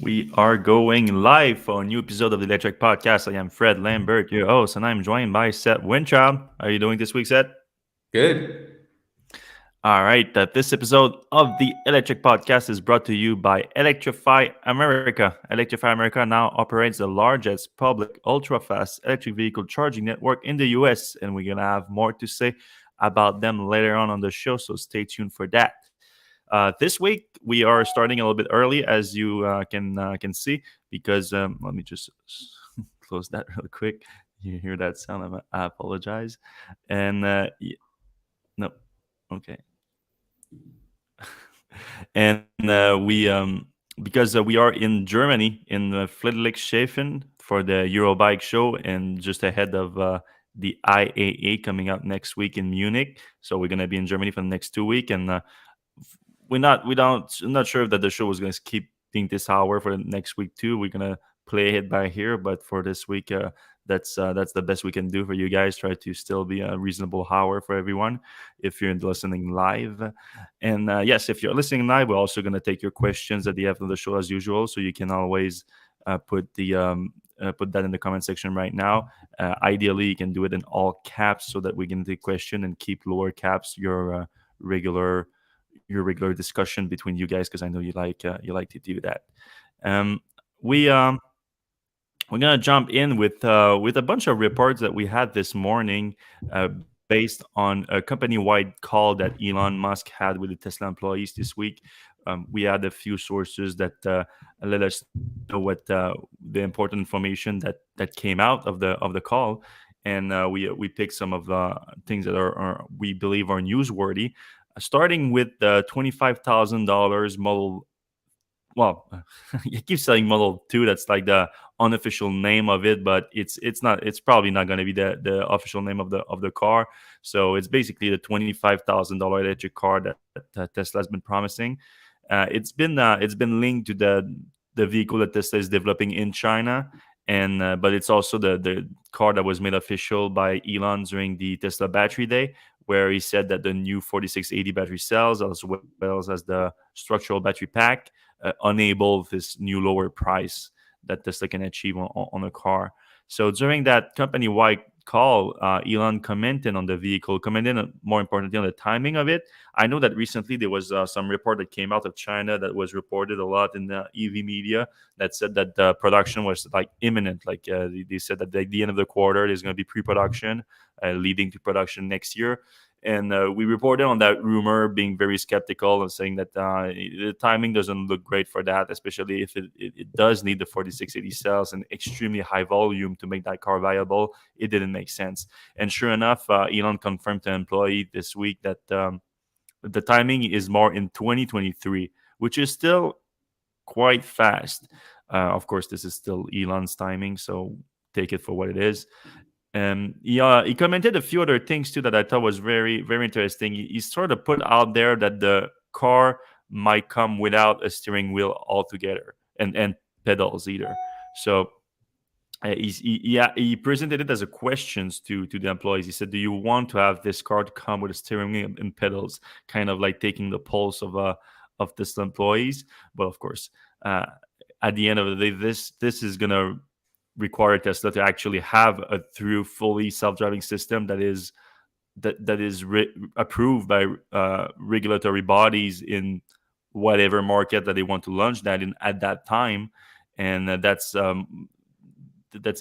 We are going live for a new episode of the Electrek Podcast. I am Fred Lambert, your host, and I'm joined by Seth Winchild. How are you doing this week, Seth? Good. All right, this episode of the Electrek Podcast is brought to you by Electrify America. Electrify America now operates the largest public ultra-fast electric vehicle charging network in the US, and we're going to have more to say about them later on the show, so stay tuned for that. This week we are starting a little bit early, as you can see, because let me just close that real quick. You hear that sound? I apologize. And no, okay. And we because we are in Germany in Friedrichshafen for the Eurobike show, and just ahead of the IAA coming up next week in Munich. So we're gonna be in Germany for the next 2 weeks, and I'm not sure that the show is going to keep being this hour for the next week too. We're gonna play it by here, but for this week, that's the best we can do for you guys. Try to still be a reasonable hour for everyone if you're listening live. And yes, if you're listening live, we're also gonna take your questions at the end of the show as usual. So you can always put that in the comment section right now. Ideally, you can do it in all caps so that we can take question and keep lower caps regular regular discussion between you guys, because I know you like to do that. Um, we we're gonna jump in with a bunch of reports that we had this morning, based on a company-wide call that Elon Musk had with the Tesla employees this week. We had a few sources that let us know what the important information that came out of the call, and we picked some of the things that are we believe are newsworthy, starting with the $25,000 model. Well, you keep saying Model 2. That's like the unofficial name of it, but it's not. It's probably not going to be the official name of the car. So it's basically the $25,000 electric car that Tesla has been promising. It's been linked to the vehicle that Tesla is developing in China, and but it's also the car that was made official by Elon during the Tesla Battery Day, where he said that the new 4680 battery cells, as well as the structural battery pack, enable this new lower price that Tesla can achieve on a car. So during that company-wide call, Elon commented on the vehicle, commented more importantly on the timing of it. I know that recently there was some report that came out of China that was reported a lot in the EV media that said that the production was like imminent. Like they said that at the end of the quarter there's going to be pre-production, leading to production next year. And we reported on that rumor, being very skeptical and saying that the timing doesn't look great for that, especially if it does need the 4680 cells and extremely high volume to make that car viable. It didn't make sense. And sure enough, Elon confirmed to an employee this week that the timing is more in 2023, which is still quite fast. Of course, this is still Elon's timing, so take it for what it is. He commented a few other things too that I thought was very, very interesting. He sort of put out there that the car might come without a steering wheel altogether, and pedals either. So he presented it as a questions to the employees. He said, "Do you want to have this car to come with a steering wheel and pedals?" Kind of like taking the pulse of this employees. But of course, uh, at the end of the day, this is gonna require Tesla to actually have a through fully self-driving system that is approved by regulatory bodies in whatever market that they want to launch that in at that time, and that's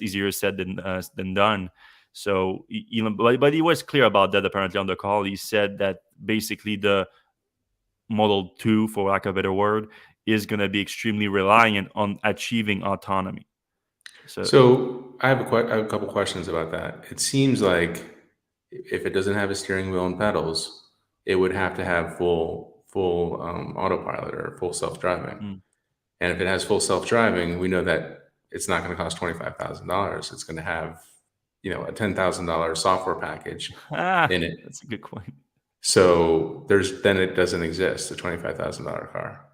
easier said than done. So but he was clear about that apparently on the call. He said that basically the Model 2, for lack of a better word, is going to be extremely reliant on achieving autonomy. So So I have a couple questions about that. It seems like if it doesn't have a steering wheel and pedals, it would have to have full autopilot or full self driving. mm. And if it has full self driving, we know that it's not going to cost $25,000. It's going to have a $10,000 software package in it. That's a good point. So then it doesn't exist, a $25,000 car.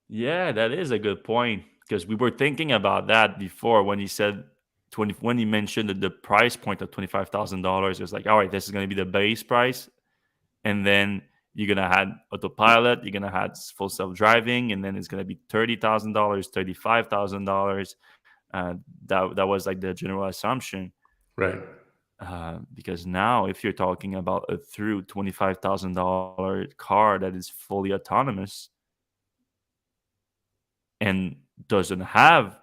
Yeah, that is a good point, because we were thinking about that before when he said when he mentioned the price point of $25,000. It was like, all right, this is going to be the base price, and then You're gonna have autopilot, you're gonna have full self-driving, and then it's gonna be $30,000, $35,000. That was like the general assumption. Right. Because now, if you're talking about a through $25,000 car that is fully autonomous and doesn't have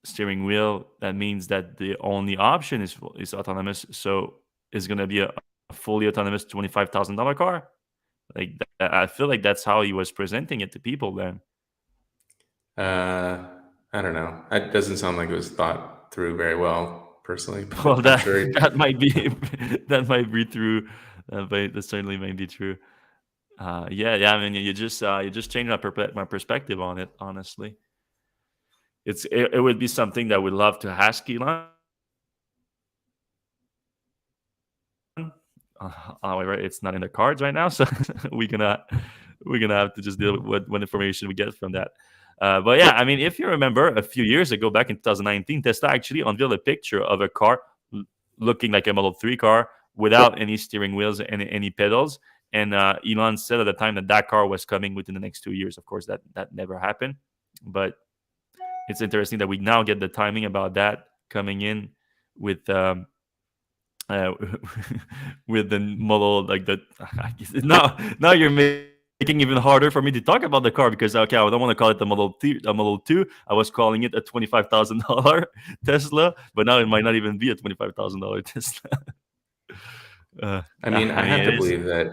steering wheel, that means that the only option is autonomous. So it's gonna be a fully autonomous $25,000 car. Like I feel like that's how he was presenting it to people then. Uh, I don't know. It doesn't sound like it was thought through very well, personally, but Well, I'm that sure. that might be that might be true. That certainly might be true. Yeah. I mean, you just changed my perspective on it. Honestly, it would be something that we'd love to ask Elon. However, it's not in the cards right now, so we're gonna we're gonna have to just deal with what information we get from that. But yeah, I mean, if you remember, a few years ago, back in 2019, Tesla actually unveiled a picture of a car looking like a Model 3 car without any steering wheels and any pedals. And Elon said at the time that that car was coming within the next 2 years. Of course, that never happened. But it's interesting that we now get the timing about that coming in with uh, with the model like that. Now you're making even harder for me to talk about the car because okay, I don't want to call it a Model 2. I was calling it a $25,000 Tesla, but now it might not even be a $25,000 Tesla. I mean, I I mean, have to it is. believe that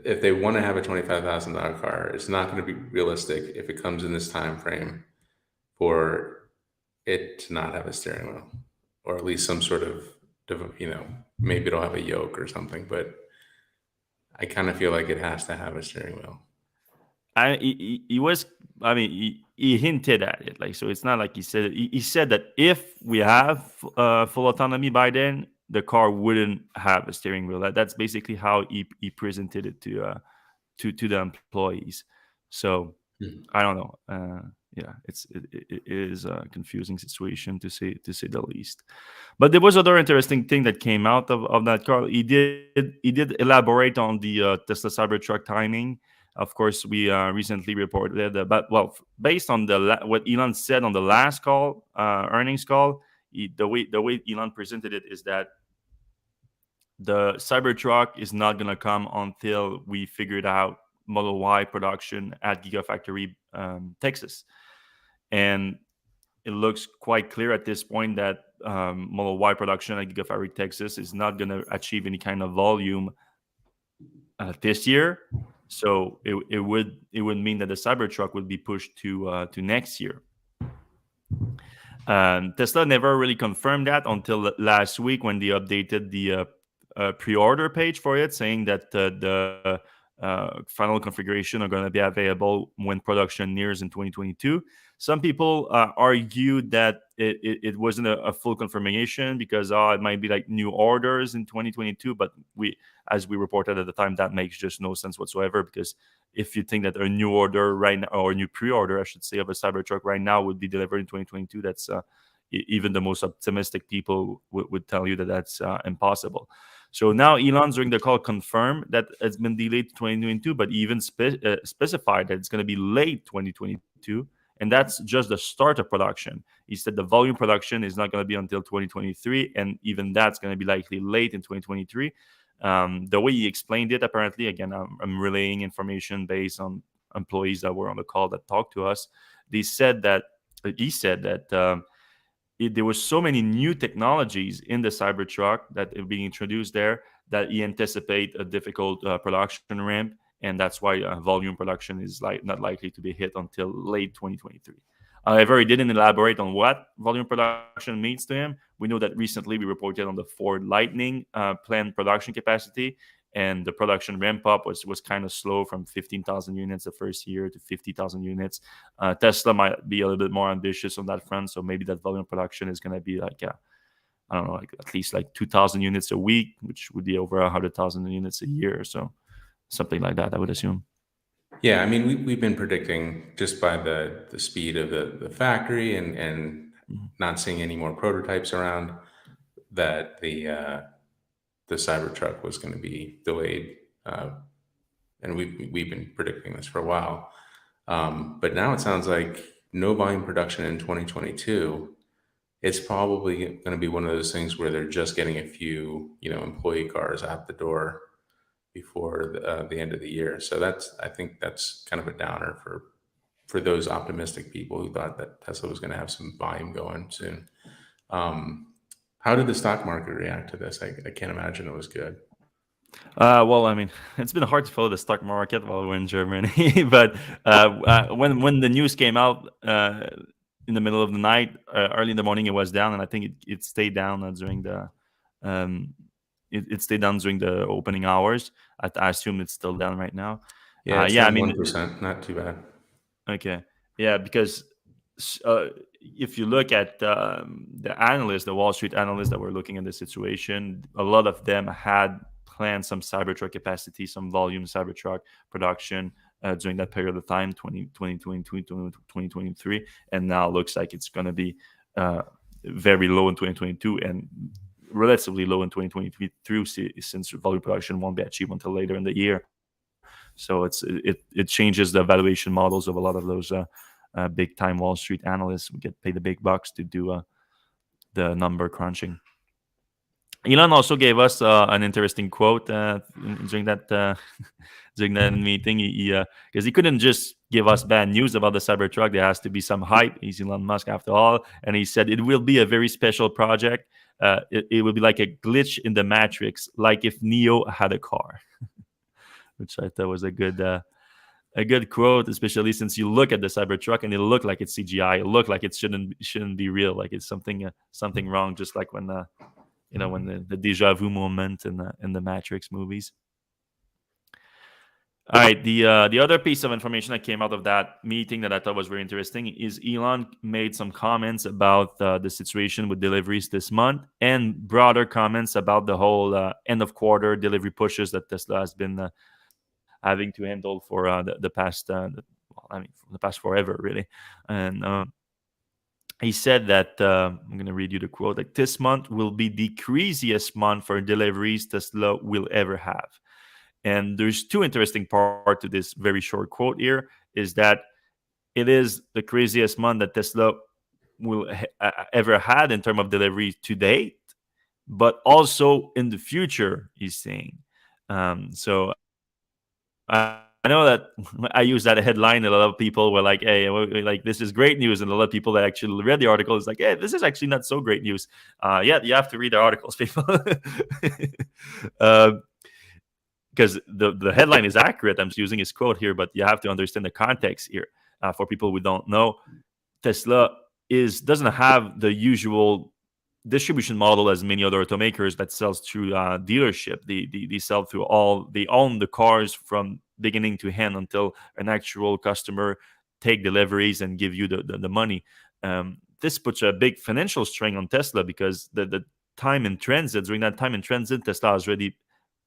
if they want to have a $25,000 car, it's not going to be realistic if it comes in this time frame for it to not have a steering wheel, or at least some sort of, maybe it'll have a yoke or something. But I kind of feel like it has to have a steering wheel. He was. I mean, he hinted at it. Like, so it's not like he said it. He said that if we have full autonomy by then, the car wouldn't have a steering wheel. That's basically how he presented it to the employees. So Mhm. I don't know. Yeah, it is a confusing situation to say the least. But there was other interesting thing that came out of that car. He did elaborate on the Tesla Cybertruck timing. Of course, we recently reported about, well, based on what Elon said on the last call, earnings call. The way Elon presented it is that the Cybertruck is not going to come until we figured out Model Y production at Gigafactory, Texas. And it looks quite clear at this point that Model Y production at Gigafactory, Texas is not going to achieve any kind of volume this year. So it would mean that the Cybertruck would be pushed to next year. Tesla never really confirmed that until last week when they updated the pre-order page for it, saying that the final configuration are going to be available when production nears in 2022. Some people argued that it wasn't a full confirmation because it might be like new orders in 2022, but as we reported at the time, that makes just no sense whatsoever, because if you think that a new order right now, or a new pre-order, I should say, of a Cybertruck right now would be delivered in 2022, that's even the most optimistic people would tell you that that's impossible. So now Elon during the call confirmed that it's been delayed to 2022, but even specified that it's going to be late 2022, and that's just the start of production. He said the volume production is not going to be until 2023, and even that's going to be likely late in 2023. The way he explained it, apparently, again, I'm relaying information based on employees that were on the call that talked to us. He said that there was so many new technologies in the Cybertruck that are being introduced there that he anticipate a difficult production ramp, and that's why volume production is not likely to be hit until late 2023. However, he didn't elaborate on what volume production means to him. We know that recently we reported on the Ford Lightning planned production capacity, and the production ramp up was kind of slow from 15,000 units the first year to 50,000 units. Tesla might be a little bit more ambitious on that front, so maybe that volume production is going to be like I don't know, like at least like 2,000 units a week, which would be over 100,000 units a year, so something like that, I would assume. Yeah, I mean, we've been predicting just by the speed of the factory and Mhm. not seeing any more prototypes around, that the Cybertruck was going to be delayed and we've been predicting this for a while. But now it sounds like no volume production in 2022. It's probably going to be one of those things where they're just getting a few, employee cars out the door before the end of the year. So I think that's kind of a downer for those optimistic people who thought that Tesla was going to have some volume going soon. How did the stock market react to this? I can't imagine it was good. Well, I mean, it's been hard to follow the stock market while we're in Germany, but when the news came out in the middle of the night, early in the morning, it was down, and I think it stayed down during the um, it stayed down during the opening hours. I assume it's still down right now. Yeah, it's Yeah, I down mean, 1%. Not too bad. okay. Yeah, because if you look at the analysts, the Wall Street analysts that were looking at the situation, a lot of them had planned some Cybertruck capacity, some volume Cybertruck production during that period of time, 2023. And now it looks like it's going to be uh, very low in 2022 and relatively low in 2023 through since volume production won't be achieved until later in the year. So it changes the valuation models of a lot of those big time Wall Street analysts who get paid the big bucks to do the number crunching. Elon also gave us an interesting quote during that during that meeting. Because he couldn't just give us bad news about the Cybertruck. There has to be some hype. He's Elon Musk after all, and he said it will be a very special project. It will be like a glitch in the Matrix, like if Neo had a car, which I thought was a good quote, especially since you look at the Cybertruck and it looked like it's CGI. It looked like it shouldn't be real. Like it's something wrong. Just like when when the deja vu moment in the Matrix movies. All right, the other piece of information that came out of that meeting that I thought was very interesting is Elon made some comments about the situation with deliveries this month and broader comments about the whole end of quarter delivery pushes that Tesla has been having to handle for the past for the past forever really. And he said that I'm going to read you the quote, like this month will be the craziest month for deliveries Tesla will ever have. And there's two interesting parts to this very short quote here, is that it is the craziest month that Tesla will ever had in terms of deliveries to date, but also in the future, he's saying. So I know that I use that headline, and a lot of people were like, "Hey, like this is great news," and a lot of people that actually read the article is like, "Hey, this is actually not so great news." Yeah, you have to read the articles, people. uh, because the headline is accurate. I'm just using his quote here, but you have to understand the context here. For people who don't know, Tesla doesn't have the usual distribution model as many other automakers that sells through dealership. They sell through they own the cars from beginning to end until an actual customer take deliveries and give you the money. This puts a big financial strain on Tesla because the time in transit, during that time in transit, Tesla has already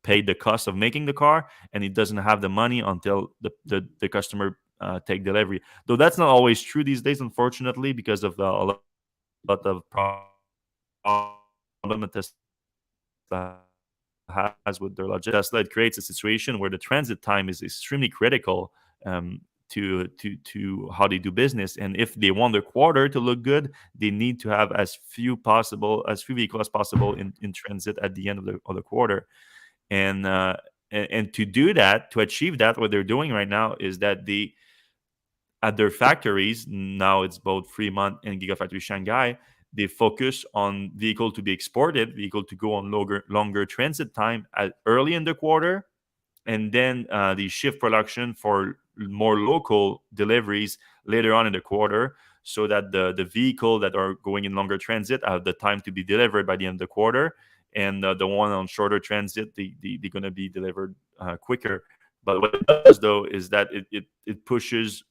paid the cost of making the car, and it doesn't have the money until the customer take delivery. Though that's not always true these days, unfortunately, because of a lot of problem that Tesla has with their logistics. Tesla, it creates a situation where the transit time is extremely critical to how they do business. And if they want their quarter to look good, they need to have as few vehicles as possible in transit at the end of the quarter. And and to do that, to achieve that, what they're doing right now is that they at their factories, now it's both Fremont and Gigafactory Shanghai, they focus on vehicle to be exported, vehicle to go on longer transit time early in the quarter, and then they shift production for more local deliveries later on in the quarter, so that the vehicle that are going in longer transit have the time to be delivered by the end of the quarter, and the one on shorter transit, they're going to be delivered quicker. But what it does though is that it pushes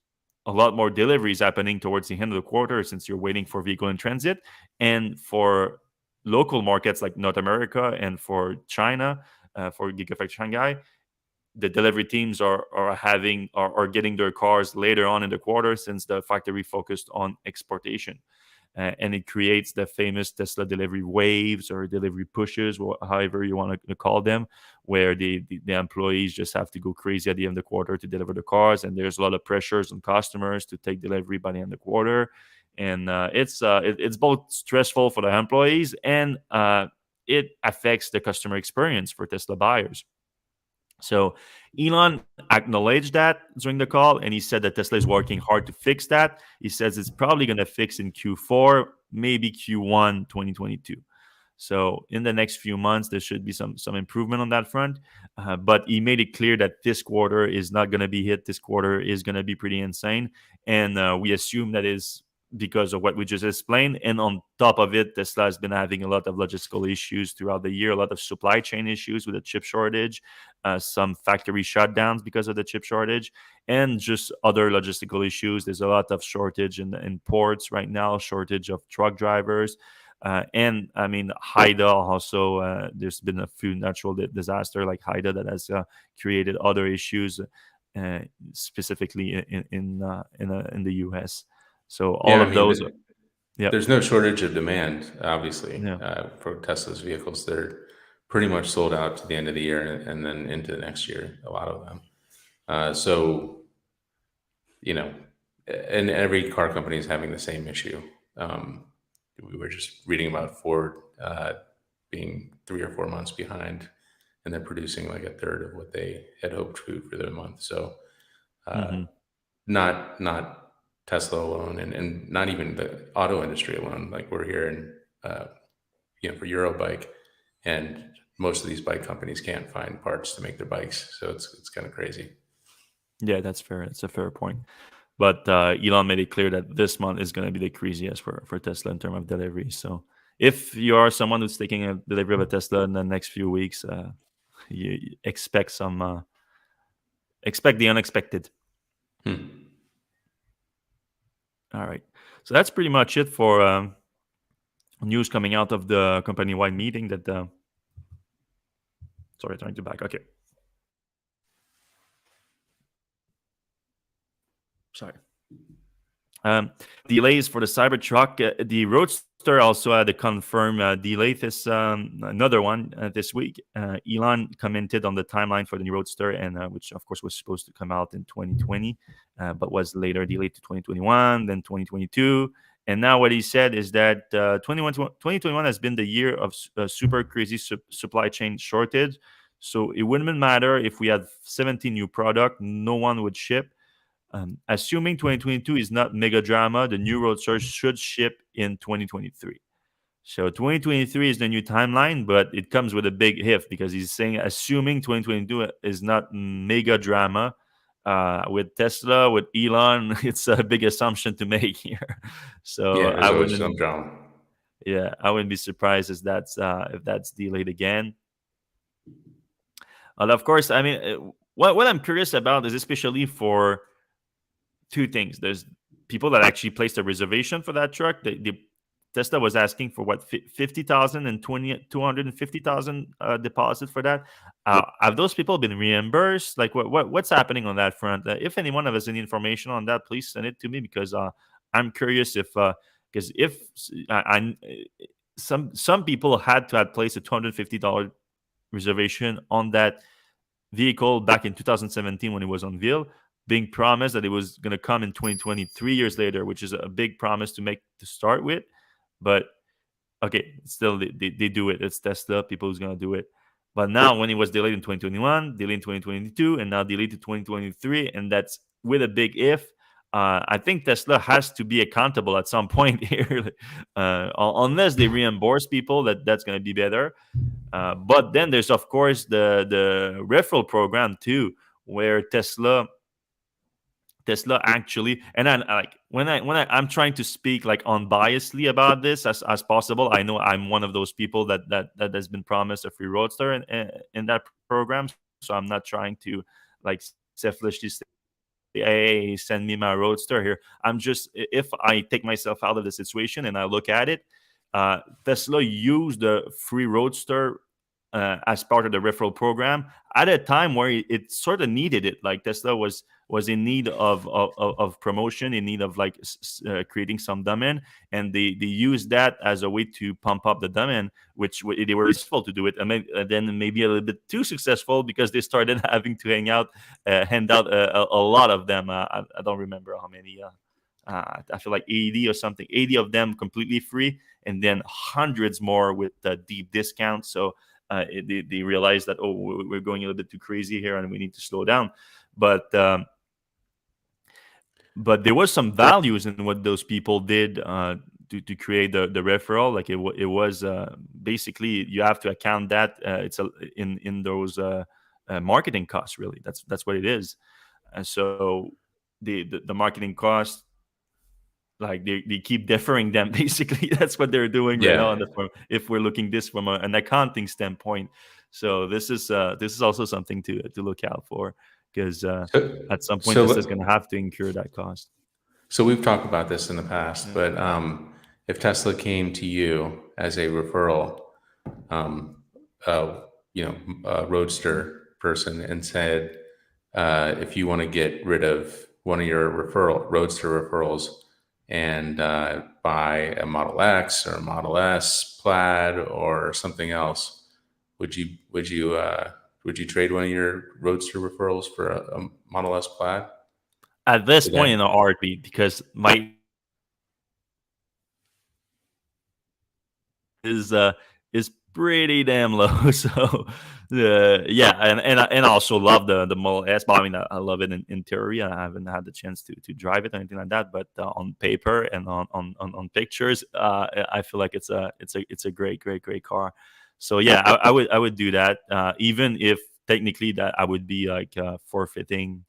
a lot more deliveries happening towards the end of the quarter, since you're waiting for vehicle in transit. And for local markets like North America and for China, for Gigafactory Shanghai, the delivery teams are getting their cars later on in the quarter, since the factory focused on exportation. and it creates the famous Tesla delivery waves or delivery pushes, or however you want to call them, where the employees just have to go crazy at the end of the quarter to deliver the cars, and there's a lot of pressures on customers to take delivery by the end of the quarter, and it's both stressful for the employees and it affects the customer experience for Tesla buyers. So Elon acknowledged that during the call, and he said that Tesla is working hard to fix that. He says it's probably going to fix in Q4, maybe Q1 2022. So in the next few months, there should be some improvement on that front. But he made it clear that this quarter is not going to be hit. This quarter is going to be pretty insane, and we assume that is because of what we just explained. And on top of it, Tesla has been having a lot of logistical issues throughout the year, a lot of supply chain issues with the chip shortage, some factory shutdowns because of the chip shortage, and just other logistical issues. There's a lot of shortage in ports right now, shortage of truck drivers. And I mean, Haida also, there's been a few natural disaster like Haida that has created other issues, uh, specifically in the U.S. So all Yeah, I of mean, those, yeah, there's no shortage of demand, obviously, yeah, for Tesla's vehicles. They're pretty much sold out to the end of the year and then into the next year, a lot of them. So, you know, and every car company is having the same issue. Um, we were just reading about Ford being 3 or 4 months behind, and they're producing like a third of what they had hoped to for the month. So, uh, hmm not Tesla alone, and not even the auto industry alone. Like we're here in, for Eurobike, and most of these bike companies can't find parts to make their bikes. So it's kind of crazy. yeah, that's fair. That's a fair point. But Elon made it clear that this month is going to be the craziest for Tesla in terms of delivery. So if you are someone who's taking a delivery of a Tesla in the next few weeks, you expect the unexpected. Hmm. All right. So that's pretty much it for news coming out of the company-wide meeting. That sorry, trying to back. Okay, sorry. Delays for the Cybertruck. The Roadster also had a confirmed delay. This another one this week. Elon commented on the timeline for the new Roadster, and which of course was supposed to come out in 2020, but was later delayed to 2021, then 2022. And now what he said is that 2021 has been the year of super crazy supply chain shortage. So it wouldn't matter if we had 17 new product, no one would ship. Assuming 2022 is not mega drama, the new Roadster should ship in 2023. So 2023 is the new timeline, but it comes with a big if because he's saying assuming 2022 is not mega drama. With Tesla, with Elon, it's a big assumption to make here. So Yeah, I there's always wouldn't, some drama. yeah, I wouldn't be surprised if that's delayed again. And of course, I mean, what I'm curious about is especially for two things. There's people that actually placed a reservation for that truck. The Tesla was asking for what 50,000 and 250,000 deposit for that. Have those people been reimbursed? Like what's happening on that front? If anyone has any information on that, please send it to me because I'm curious if because if some people had to have placed a $250 reservation on that vehicle back in 2017 when it was unveiled, being promised that it was going to come in 2020, 3 years later, which is a big promise to make to start with. But okay, still they do it. It's Tesla, people who's going to do it. But now when it was delayed in 2021, delayed in 2022, and now delayed to 2023, and that's with a big if. I think Tesla has to be accountable at some point here, unless they reimburse people. That's going to be better. But then there's of course the referral program too, where Tesla actually, and then like I'm trying to speak like unbiasedly about this as possible. I know I'm one of those people that has been promised a free Roadster in that program, so I'm not trying to like selfishly say, hey, send me my Roadster here. I'm just if I take myself out of the situation and I look at it, Tesla used the free Roadster as part of the referral program at a time where it sort of needed it. Like Tesla was was in need of promotion, in need of like creating some demand, and they used that as a way to pump up the demand, which they were successful to do it, and then maybe a little bit too successful because they started having to hand out a lot of them. I don't remember how many. I feel like 80 or something, 80 of them completely free, and then hundreds more with deep discounts. So they realized that, oh, we're going a little bit too crazy here and we need to slow down. But but there was some values in what those people did to create the referral. Like it was basically you have to account that in those marketing costs. Really, that's what it is. And so the marketing cost, like they keep deferring them basically. That's what they're doing right now Yeah. on the form, if we're looking this from an accounting standpoint. So this is also something to look out for, because So, at some point so, this is going to have to incur that cost. so we've talked about this in the past, Yeah. but if Tesla came to you as a referral, um, uh, a Roadster person, and said, if you want to get rid of one of your Roadster referrals and buy a Model X or a Model S Plaid or something else, would you trade one of your Roadster referrals for a Model S Plaid? At this Would point in that? the heartbeat, because my is pretty damn low. So yeah, and I also love the Model S. But I mean, I love it in theory. I haven't had the chance to drive it or anything like that. But on paper and on pictures, I feel like it's a great car. So yeah, I would do that, even if technically that I would be like forfeiting.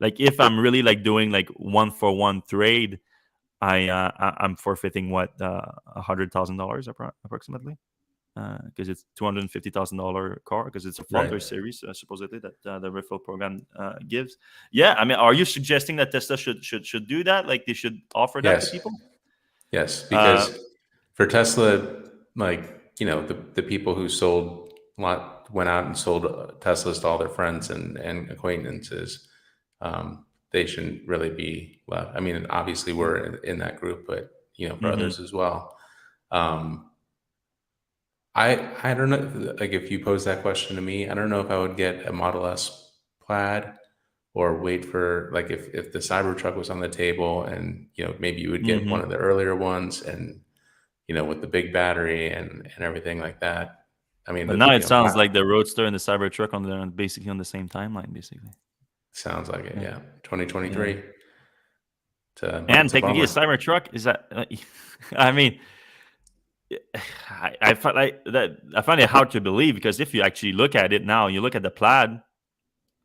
Like if I'm really like doing like one for one trade, I'm forfeiting what, $100,000 approximately, because it's $250,000 car, because it's a Right. founder series, supposedly, that the referral program gives. Yeah, I mean, are you suggesting that Tesla should do that? Like they should offer that to Yes. people? Yes. Uh, Because for Tesla, like, the people who went out and sold Teslas to all their friends and acquaintances, they shouldn't really be left. I mean, obviously we're in that group, but for mhm. others as well. Um, I don't know. Like, if you pose that question to me, I don't know if I would get a Model S Plaid or wait for, like, if the Cybertruck was on the table, and maybe you would get one Mhm. of the earlier ones, and with the big battery and everything like that. I mean, But now it sounds not like the Roadster and the Cybertruck basically on the same timeline, basically. sounds like it. Yeah, Yeah, yeah. 2023. And It's a technically, a bummer. Cybertruck is that. I mean, I find like that. I find it hard to believe, because if you actually look at it now, you look at the Plaid,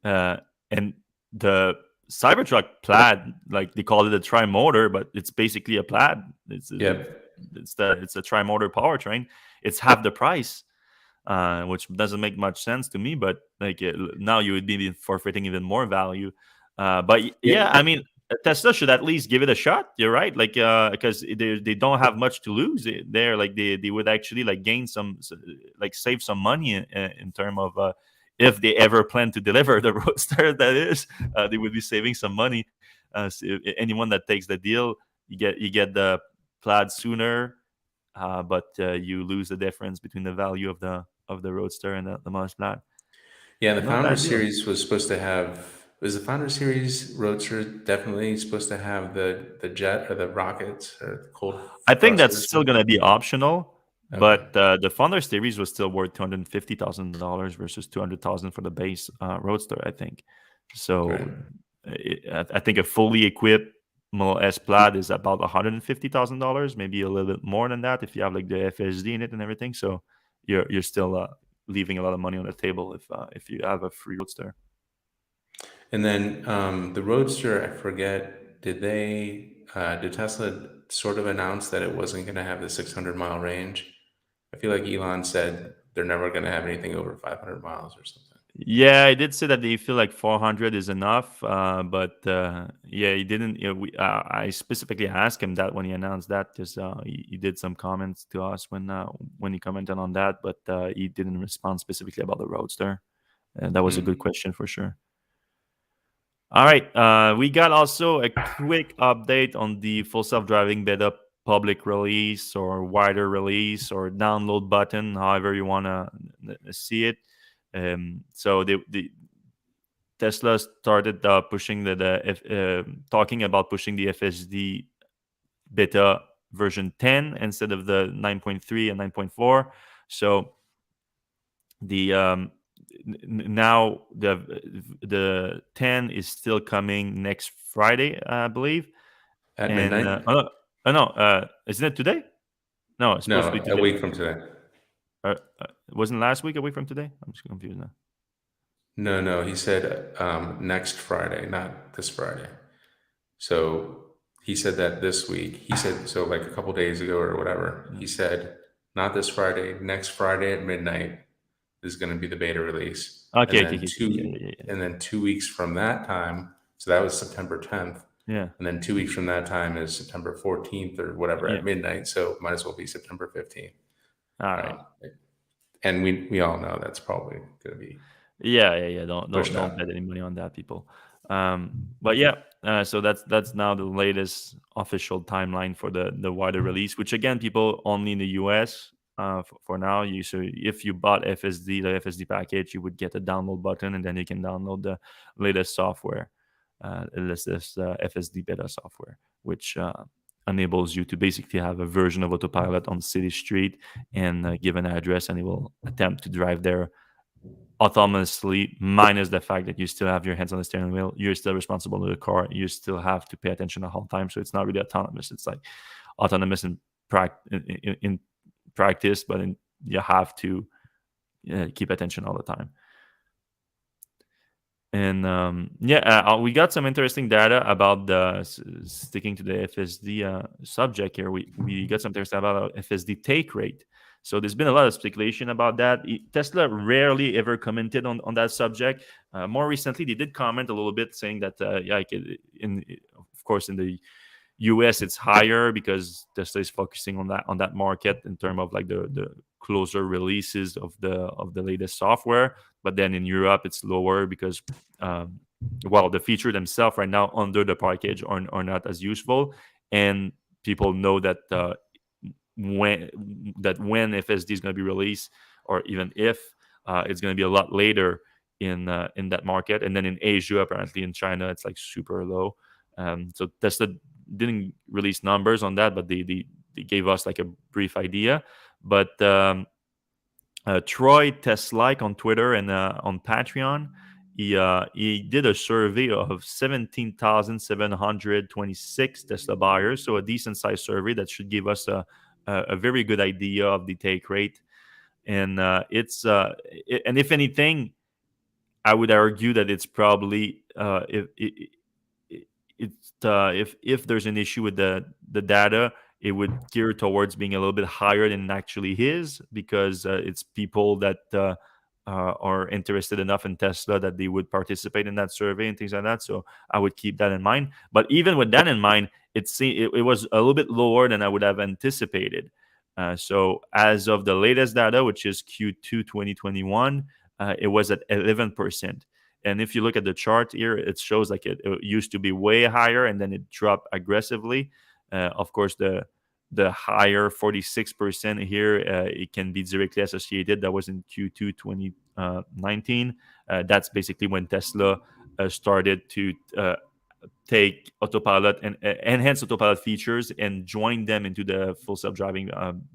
uh, and the Cybertruck Plaid, like they call it a tri-motor, but it's basically a Plaid. Yep. It's a tri-motor powertrain. It's half the price, which doesn't make much sense to me. But like now you would be forfeiting even more value. But yeah, I Yeah. mean, Tesla should at least give it a shot. You're right, like because they don't have much to lose there. Like they would actually like gain like save some money in term of. If they ever plan to deliver the Roadster, that is, they would be saving some money. So anyone that takes the deal, you get the Plaid sooner, but you lose the difference between the value of the Roadster and the Model Plaid. Yeah, the Not a Founder bad deal. Series was supposed to have. Was the Founder Series Roadster definitely supposed to have the jet or the rockets or the cold I think that's thrusters? still gonna be optional, Okay, but the Founder series was still worth $250,000 versus 200,000 for the base Roadster. I think so. right. I think a fully equipped Model S Plaid is about $150,000, maybe a little bit more than that if you have like the FSD in it and everything. So you're still leaving a lot of money on the table if you have a free Roadster. And then the Roadster, I forget. Did Tesla sort of announce that it wasn't going to have the 600-mile range? I feel like Elon said they're never going to have anything over 500 miles or something. Yeah, I did say that they feel like 400 is enough, but yeah, he didn't. I specifically asked him that when he announced that, because he did some comments to us when he commented on that, but he didn't respond specifically about the Roadster. And that was a good Hmm. question for sure. All right. We got also a quick update on the full self-driving beta public release or wider release or download button, however you want to see it. So the Tesla started pushing talking about pushing the FSD beta version 10 instead of the 9.3 and 9.4. So the now the 10 is still coming next Friday, I believe. At And midnight? no, isn't it today? No, it's supposed to be No, a today. week from today. Wasn't last week a week from today? I'm just confused now. No, no, he said next Friday, not this Friday. So he said that this week. He said so like a couple days ago or whatever. Yeah. He said not this Friday, next Friday at midnight is going to be the beta release, Okay, okay, okay, okay. Yeah, yeah, yeah, and then 2 weeks from that time. So that was September 10th, yeah, and then 2 weeks from that time is September 14th or whatever yeah. at midnight. So might as well be September 15th. All right. Um, and we all know that's probably going to be Yeah, yeah, yeah. Don't don't pushed don't up. bet any money on that, people. But yeah, so that's now the latest official timeline for the wider release. Which again, people only in the US. For now, you so if you bought the FSD package, you would get a download button, and then you can download the latest software, latest FSD beta software, which enables you to basically have a version of autopilot on city street and give an address, and it will attempt to drive there autonomously, minus the fact that you still have your hands on the steering wheel. You're still responsible to the car. You still have to pay attention the whole time. So it's not really autonomous. It's like autonomous in practice, but you have to keep attention all the time. And yeah, we got some interesting data about the sticking to the FSD subject here. We got some interesting about FSD take rate. So there's been a lot of speculation about that. Tesla rarely ever commented on that subject. More recently, they did comment a little bit, saying that yeah, like of course in the US it's higher because Tesla is focusing on that market in terms of like the closer releases of the latest software. But then in Europe it's lower because um, well the feature themselves right now under the package are not as useful, and people know that when when FSD is going to be released, or even if it's going to be a lot later in that market. And then in Asia, apparently in China, it's like super low. So Tesla didn't release numbers on that, but they gave us like a brief idea. But Troy Teslike on Twitter and on Patreon, he did a survey of 17,726 Tesla buyers, so a decent sized survey that should give us a very good idea of the take rate. And and if anything, I would argue that it's probably if there's an issue with the data, it would gear towards being a little bit higher than it actually is, because it's people that are interested enough in Tesla that they would participate in that survey and things like that. So I would keep that in mind. But even with that in mind, it was a little bit lower than I would have anticipated. So as of the latest data, which is Q2 2021, it was at 11%. And if you look at the chart here, it shows like it used to be way higher and then it dropped aggressively. Of course, the higher 46% here, it can be directly associated. That was in Q2 2019. That's basically when Tesla started to take autopilot and enhance autopilot features and join them into the full self-driving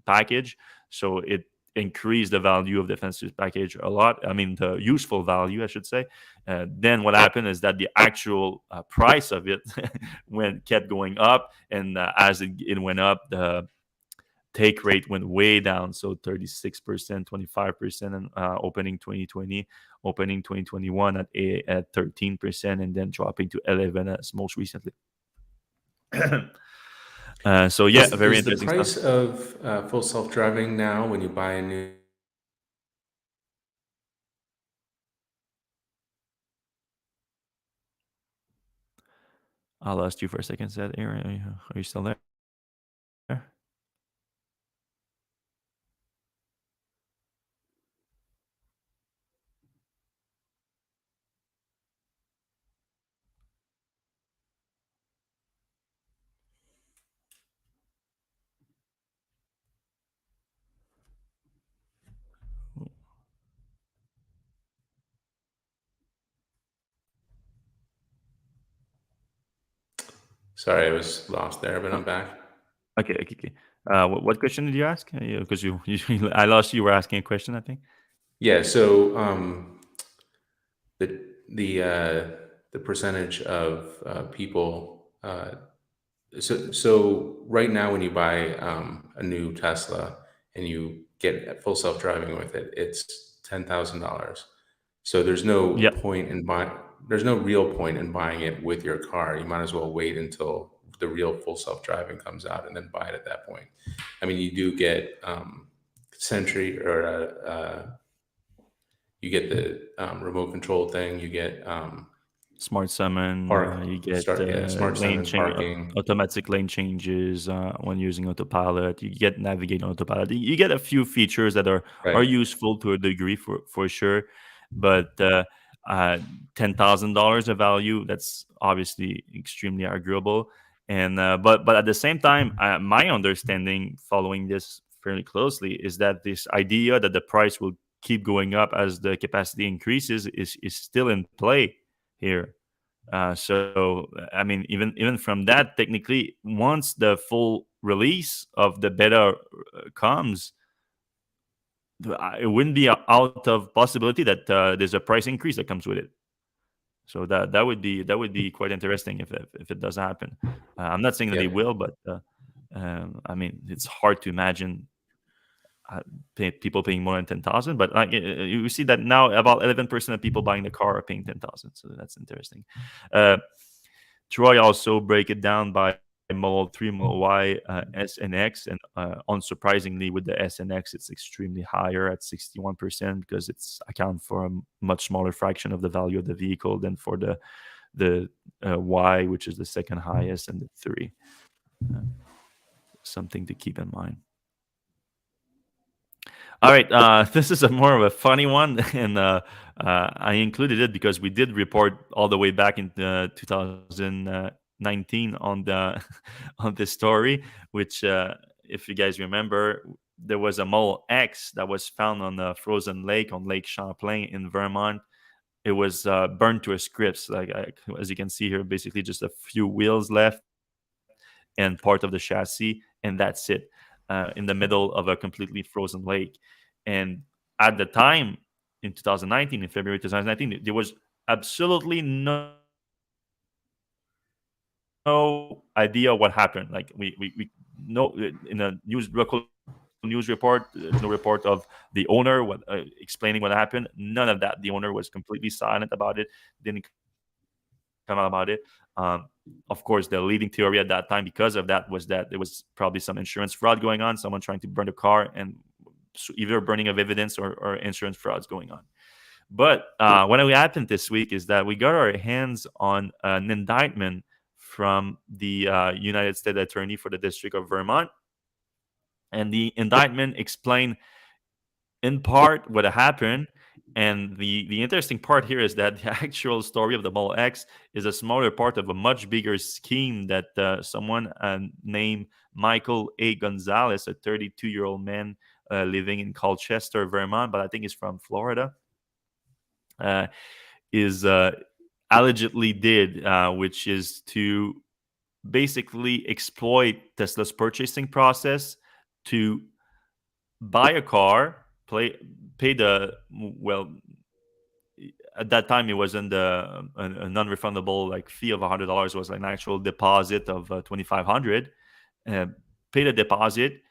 package. So it increased the value of the defensive package a lot. I mean, the useful value, I should say. Then what happened is that the actual price of it kept going up, and as it went up, the take rate went way down. So 36%, 25%, and opening 2020, opening 2021 at 13%, and then dropping to 11 as most recently. So yeah, very Is the interesting stuff. price of full self driving now when you buy a new? I lost you for a second. Said Aaron, are you still there? Sorry, I was lost there, but I'm back. Okay, okay, okay. What question did you ask? Because I lost you. You were asking a question, I think. Yeah. So the the uh, the percentage of people. So right now, when you buy a new Tesla and you get full self driving with it, it's $10,000. So Yeah, there's no real point in buying it with your car. You might as well wait until the real full self driving comes out and then buy it at that point. I mean, you do get Sentry or you get the remote control thing. You get smart summon. You get smart lane summon change, parking. automatic lane changes when using autopilot. You get navigate on autopilot. You get a few features that are Right. useful to a degree for sure, but uh, $10,000 of value, that's obviously extremely arguable. And but at the same time, my understanding following this fairly closely is that this idea that the price will keep going up as the capacity increases is still in play here. So I mean, even from that, technically, once the full release of the beta comes, it wouldn't be out of possibility that there's a price increase that comes with it. So that would be quite interesting if it does happen. I'm not saying that Yeah. it will, but I mean, it's hard to imagine people paying more than 10,000. But you see that now about 11% of people buying the car are paying 10,000. So that's interesting. Uh, Troy also break it down by Model 3, Model Y, S, and X, and unsurprisingly, with the S and X, it's extremely higher at 61% because it's account for a much smaller fraction of the value of the vehicle than for the Y, which is the second highest, and the three. Uh, Something to keep in mind. All right, this is a more of a funny one, and I included it because we did report all the way back in 2019 on the on this story, which, if you guys remember, there was a Model X that was found on a frozen lake on Lake Champlain in Vermont. It was burned to a crisp, as you can see here, basically just a few wheels left and part of the chassis, and that's it. In the middle of a completely frozen lake. And at the time, in 2019, in February 2019, there was absolutely no idea what happened. Like we no in a local news report, there's no report of the owner explaining what happened. None of that. The owner was completely silent about it. Didn't come out about it. Of course, the leading theory at that time because of that was that there was probably some insurance fraud going on. Someone trying to burn the car and either burning of evidence or insurance frauds going on. But what happened this week is that we got our hands on an indictment from the United States Attorney for the District of Vermont, and the indictment explained in part what happened. And the interesting part here is that the actual story of the Model X is a smaller part of a much bigger scheme that someone named Michael A. Gonzalez, a 32-year-old man living in Colchester, Vermont, but I think he's from Florida, uh, is allegedly did, which is to basically exploit Tesla's purchasing process to buy a car, pay the well. At that time, it wasn't a non-refundable like fee of $100. It was like an actual deposit of 2,500. Uh, Pay the deposit,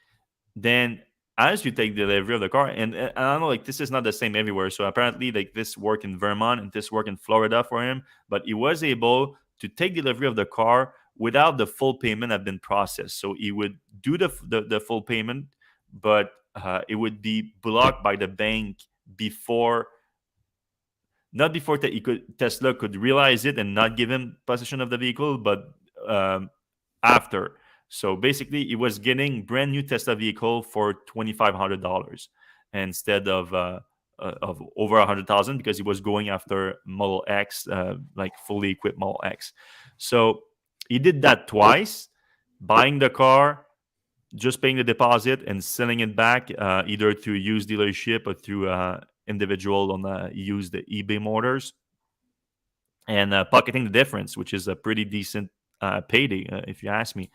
then as you take delivery of the car, and I don't know, like this is not the same everywhere. So apparently, like this worked in Vermont and this worked in Florida for him, but he was able to take delivery of the car without the full payment have been processed. So he would do the full payment, but it would be blocked by the bank before, not before Tesla could realize it and not give him possession of the vehicle, but um, after. So basically, he was getting brand new Tesla vehicle for $2,500 instead of over 100,000 because he was going after Model X, like fully equipped Model X. So he did that twice, buying the car, just paying the deposit, and selling it back either through used dealership or through individual on used eBay motors, and pocketing the difference, which is a pretty decent payday, if you ask me.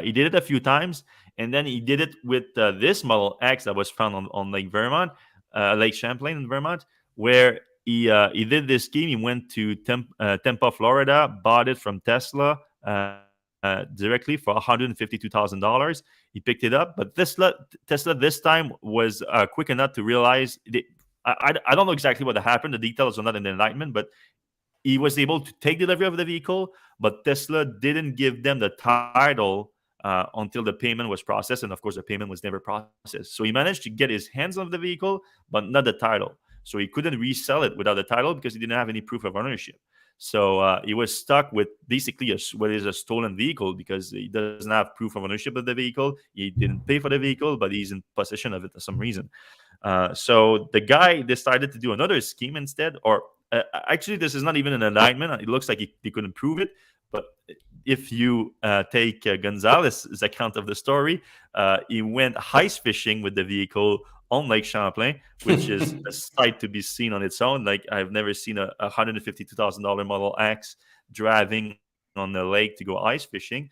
He did it a few times, and then he did it with this Model X that was found on Lake Vermont, Lake Champlain in Vermont, where he did this scheme. He went to Tampa, Florida, bought it from Tesla directly for $152,000. He picked it up, but Tesla this time was quick enough to realize. I don't know exactly what happened. The details are not in the indictment, but he was able to take delivery of the vehicle, but Tesla didn't give them the title until the payment was processed. And of course, the payment was never processed. So he managed to get his hands on the vehicle, but not the title. So he couldn't resell it without the title because he didn't have any proof of ownership. So he was stuck with basically what is a stolen vehicle because he doesn't have proof of ownership of the vehicle. He didn't pay for the vehicle, but he's in possession of it for some reason. So the guy decided to do another scheme instead, or actually, this is not even an indictment. It looks like he couldn't prove it. But if you take Gonzalez's account of the story, he went ice fishing with the vehicle on Lake Champlain, which is a sight to be seen on its own. Like I've never seen a $152,000 Model X driving on the lake to go ice fishing.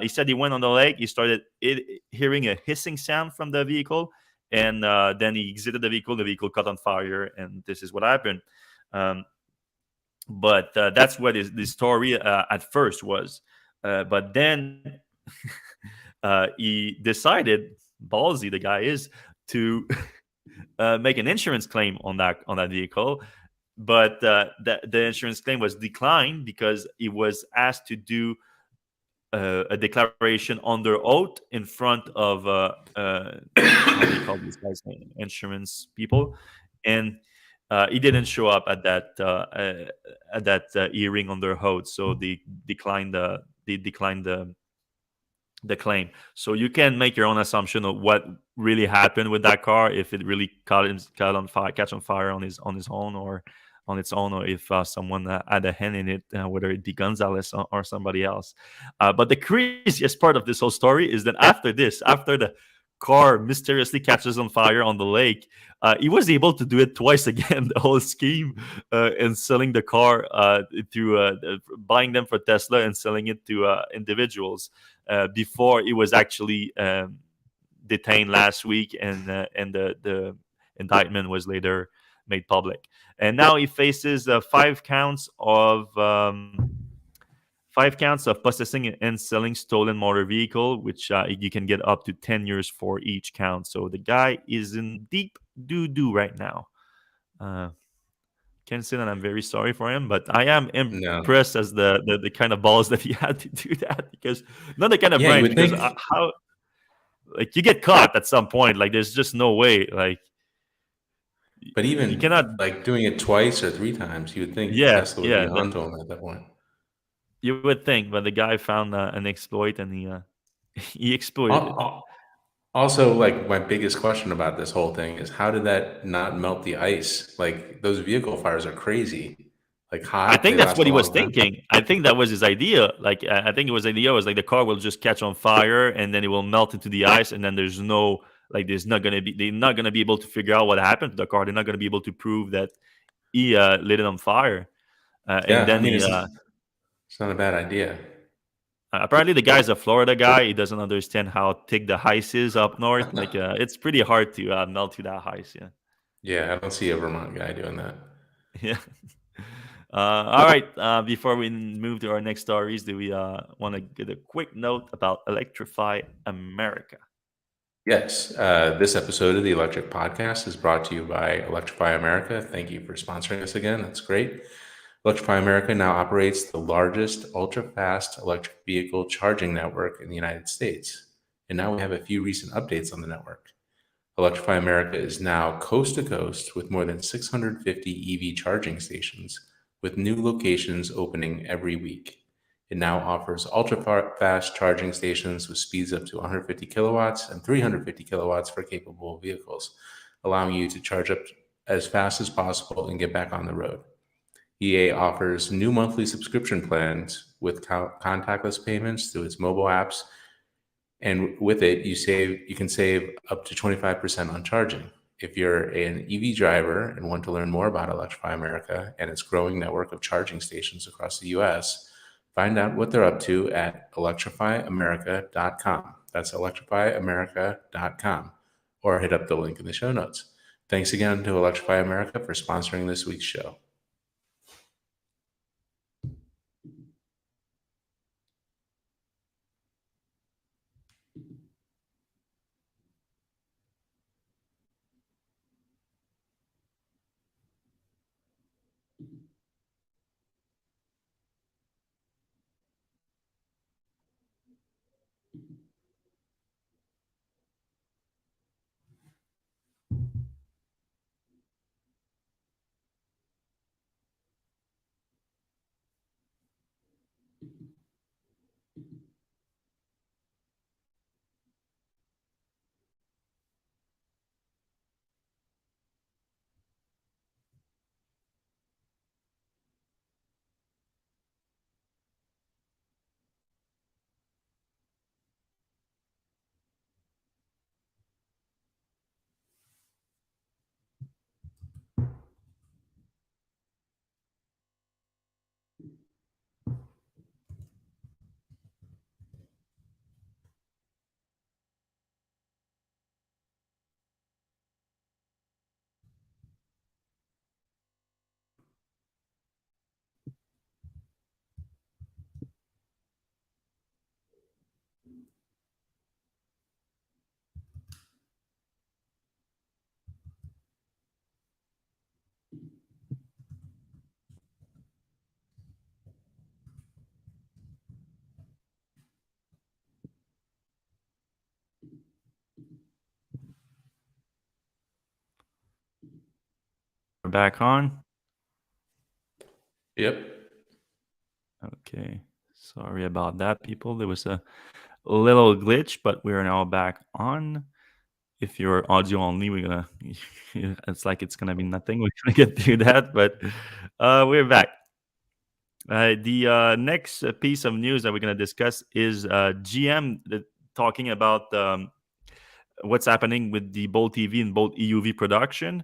He said he went on the lake. He started hearing a hissing sound from the vehicle, and then he exited the vehicle. The vehicle caught on fire, and this is what happened. Um, but that's what the story at first was. But then he decided, ballsy the guy is, to make an insurance claim on that vehicle. But the insurance claim was declined because he was asked to do a declaration under oath in front of how do you call these guys, insurance people, and he didn't show up at that hearing under oath, so they declined the claim. So you can make your own assumption of what really happened with that car, if it really catch on fire on his own or on its own, or if someone had a hand in it, whether it be Gonzalez or somebody else. But the craziest part of this whole story is that after the car mysteriously catches on fire on the lake, he was able to do it twice again, the whole scheme, and selling the car through buying them for Tesla and selling it to individuals before it was actually detained last week, and the indictment was later made public. And now he faces five counts of possessing and selling stolen motor vehicle, which you can get up to 10 years for each count. So the guy is in deep doo-doo right now. Can't say that I'm very sorry for him, but I am No. impressed as the kind of balls that he had to do that, because not the kind of Yeah, you brain, would because think, how, like, you get caught at some point. Like, there's just no way. Like, but you even cannot. like doing it twice or three times, you would think Yeah, Tesla would be yeah. onto him at that point. You would think, but the guy found an exploit, and he he exploited Al- it. al- Also, like my biggest question about this whole thing is how did that not melt the ice? Like those vehicle fires are crazy. Like I hot, they think that's last what a he was long time. thinking. I think that was his idea. Like, I think it was idea was like the car will just catch on fire, and then it will melt into the ice, and then they're not gonna be able to figure out what happened to the car. They're not gonna be able to prove that he lit it on fire. And Yeah, I then mean he it's not a bad idea. apparently the guy's a Florida guy. He doesn't understand how thick the ice is up north. Like, it's pretty hard to melt through that ice. Yeah. Yeah, I don't see a Vermont guy doing that. Yeah. All right. Before we move to our next stories, do we want to get a quick note about Electrify America? Yes, this episode of the Electrek Podcast is brought to you by Electrify America. Thank you for sponsoring us again. That's great. Electrify America now operates the largest ultra-fast electric vehicle charging network in the United States. And now we have a few recent updates on the network. Electrify America is now coast to coast with more than 650 EV charging stations, with new locations opening every week. It now offers ultra-fast charging stations with speeds up to 150 kilowatts and 350 kilowatts for capable vehicles, allowing you to charge up as fast as possible and get back on the road. EA offers new monthly subscription plans with contactless payments through its mobile apps, and with it, you can save up to 25% on charging. If you're an EV driver and want to learn more about Electrify America and its growing network of charging stations across the US, Find out what they're up to at electrifyamerica.com. That's electrifyamerica.com. Or hit up the link in the show notes. Thanks again to Electrify America for sponsoring this week's show. We're back on. Yep. Okay. Sorry about that, people. There was a little glitch, but we are now back on. If you're audio only, we're gonna it's like it's gonna be nothing. We're gonna get through that, but we're back. The next piece of news that we're gonna discuss is GM talking about what's happening with the Bolt TV and Bolt EUV production.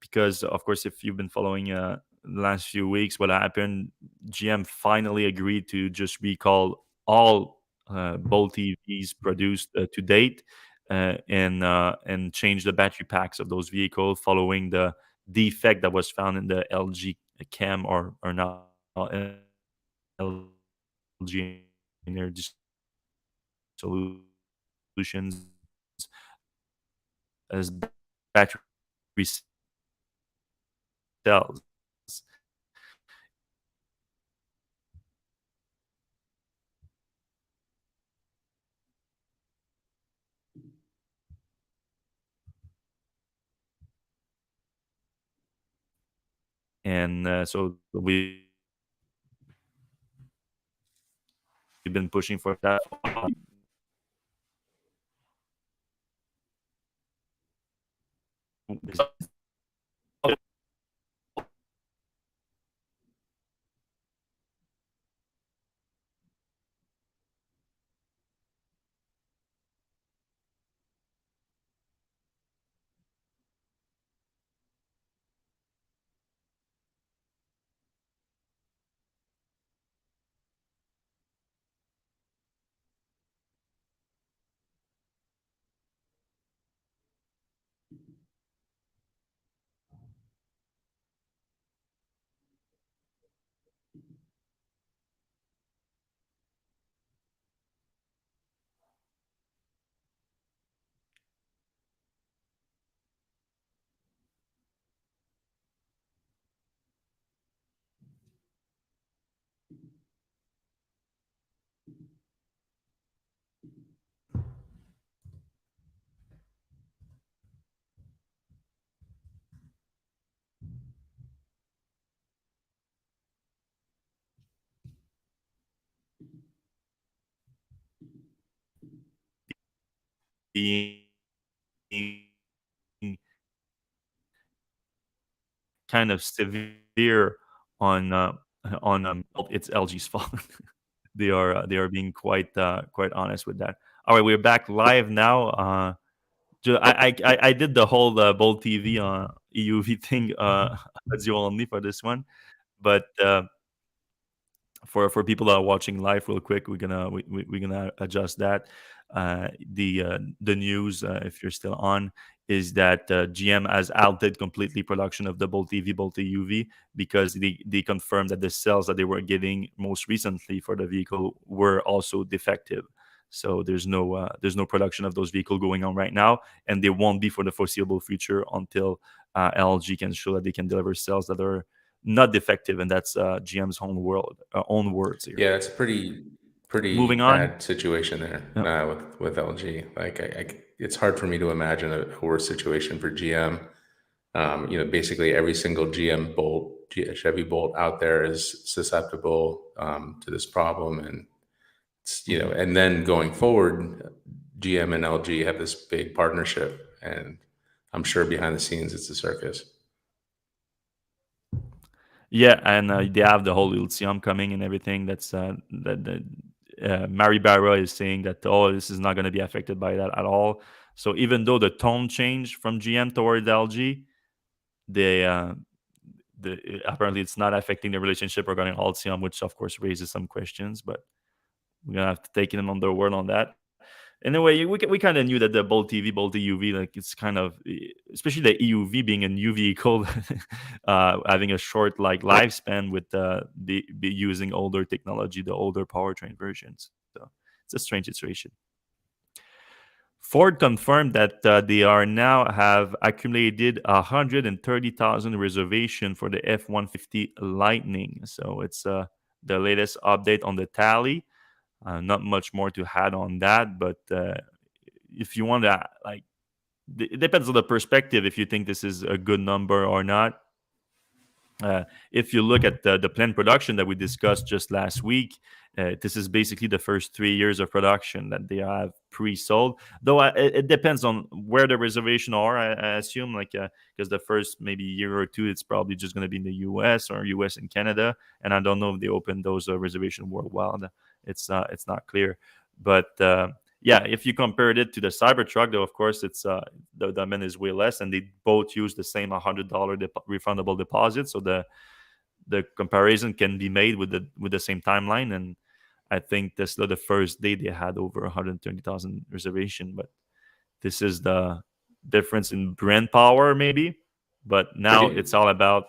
Because, of course, if you've been following the last few weeks, what happened, GM finally agreed to just recall all Bolt EVs produced to date and change the battery packs of those vehicles following the defect that was found in the LG cam or now LG Energy Solutions as battery cells. And so we've been pushing for that. Being kind of severe on it's LG's fault. They are being quite honest with that. All right, we're back live now. I did the whole Bold TV EUV thing audio only for this one, but For people that are watching live, real quick, we're gonna adjust that. The news, if you're still on, is that GM has halted completely production of the Bolt EV, Bolt UV, because they confirmed that the cells that they were getting most recently for the vehicle were also defective. So there's no production of those vehicles going on right now, and they won't be for the foreseeable future until LG can show that they can deliver cells that are not defective, and that's GM's own words here. Yeah, it's a pretty Moving on. bad situation there Yeah. with LG. Like, it's hard for me to imagine a worse situation for GM. Basically every single GM Bolt, Chevy Bolt out there is susceptible to this problem, and Mhm. and then going forward, GM and LG have this big partnership, and I'm sure behind the scenes it's a circus. Yeah, and they have the whole Ultium coming and everything. That's that Mary Barra is saying that, oh, this is not going to be affected by that at all. So even though the tone changed from GM towards LG, they apparently it's not affecting the relationship regarding Ultium, which of course raises some questions. But we're gonna have to take them on their word on that. Anyway, we kind of knew that the Bolt TV, Bolt EUV, like it's kind of, especially the EUV being a new vehicle, having a short like lifespan with be using older technology, the older powertrain version. So it's a strange situation. Ford confirmed that they are now have accumulated 130,000 reservation for the F-150 Lightning. So it's the latest update on the tally. Not much more to add on that, but if you want to, like, it depends on the perspective if you think this is a good number or not. If you look at the planned production that we discussed just last week, this is basically the first 3 years of production that they have pre-sold. Though it depends on where the reservation are. I assume, like, because the first maybe year or two, it's probably just going to be in the U.S. or U.S. and Canada, and I don't know if they open those reservation worldwide. It's not clear, but. Yeah, if you compared it to the Cybertruck, though, of course, it's the amount is way less, and they both use the same $100 refundable deposit. So the comparison can be made with the same timeline. And I think Tesla, the first day they had over 120,000 reservation, but this is the difference in brand power, maybe. But Could now it's you all about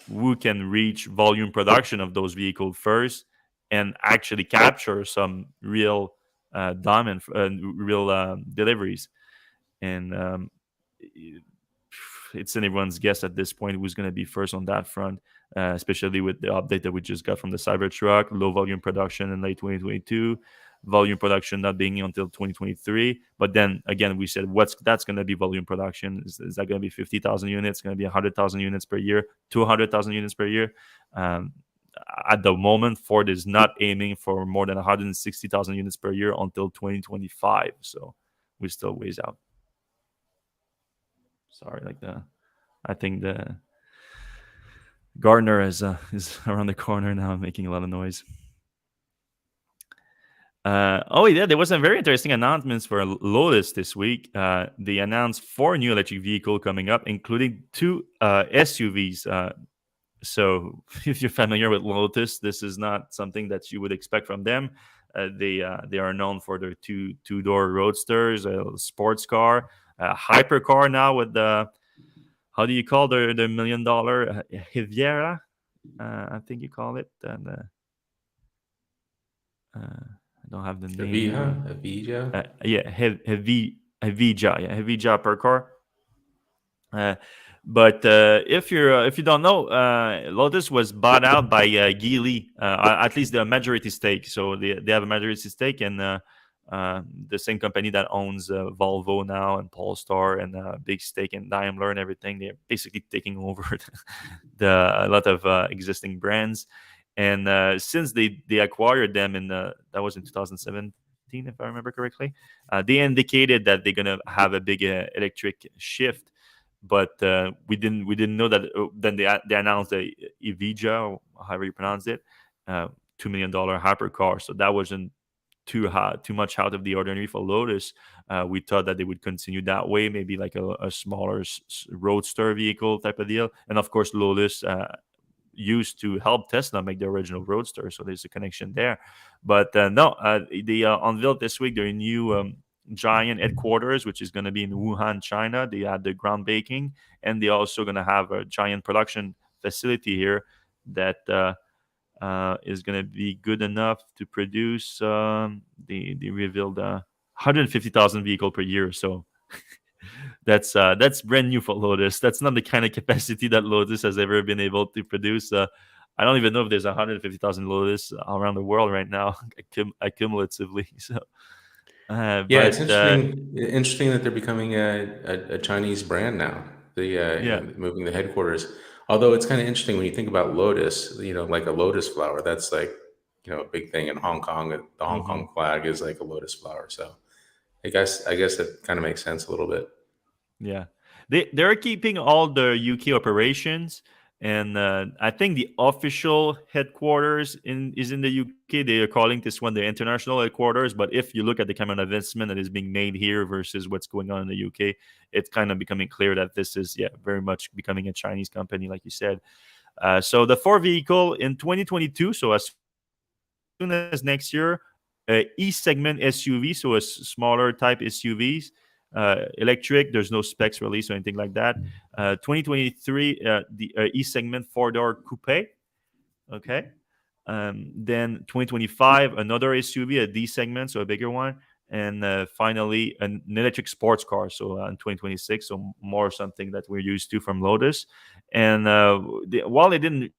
who can reach volume production of those vehicles first and actually capture some real diamond, real deliveries. And it's anyone's guess at this point who's going to be first on that front, especially with the update that we just got from the Cybertruck, low volume production in late 2022, volume production not being until 2023. But then again, we said what's that's going to be volume production? Is that going to be 50,000 units? Going to be 100,000 units per year? 200,000 units per year? Um, at the moment, Ford is not aiming for more than 160,000 units per year until 2025. So we still ways out. Sorry, like I think the Gardner is around the corner now, making a lot of noise. Oh yeah, there was some very interesting announcements for Lotus this week. They announced 4 new electric vehicles coming up, including 2 SUVs. So if you're familiar with Lotus, this is not something that you would expect from them. They are known for their two-door roadsters, a sports car, a hypercar now with the, how do you call the $1 million Riviera? I think you call it. And I don't have the name here. Avija? Yeah, Hevija, yeah, Hevija per car. Uh, but if you don't know, Lotus was bought out by Geely, at least the majority stake. So they have a majority stake in the same company that owns Volvo now and Polestar, and big stake in Daimler and everything. They're basically taking over a lot of existing brands. And since they acquired them that was in 2017, if I remember correctly, they indicated that they're gonna have a big electric shift. But we didn't know that. Then they announced the Evija, or however you pronounce it, $2 million hypercar. So that wasn't too much out of the ordinary for Lotus. We thought that they would continue that way, maybe like a smaller roadster vehicle type of deal. And of course, Lotus, used to help Tesla make the original Roadster. So there's a connection there. But no, they unveiled this week their new giant headquarters, which is going to be in Wuhan, China. They had the groundbreaking, and they're also going to have a giant production facility here that is going to be good enough to produce. They revealed 150,000 vehicle per year. So that's brand new for Lotus. That's not the kind of capacity that Lotus has ever been able to produce. I don't even know if there's 150,000 Lotus around the world right now, accumulatively. So, Yeah, it's but interesting that they're becoming a Chinese brand now. yeah, Moving the headquarters. Although it's kind of interesting when you think about Lotus, like a lotus flower. That's like a big thing in Hong Kong. The Hong hmm, Kong flag is like a lotus flower. So I guess that kind of makes sense a little bit. yeah, they're keeping all the UK operations, and I think the official headquarters is in the UK. They are calling this one the international headquarters. But if you look at the kind of investment that is being made here versus what's going on in the UK, it's kind of becoming clear that this is very much becoming a Chinese company, like you said. So the Ford vehicle in 2022, so as soon as next year, E segment SUV, so a smaller type SUVs, electric. There's no specs release or anything like that. 2023, the E segment 4-door coupe. Okay. Then 2025, another SUV, a D segment, so a bigger one. And finally, an electric sports car. So in 2026, so more something that we're used to from Lotus. And while they didn't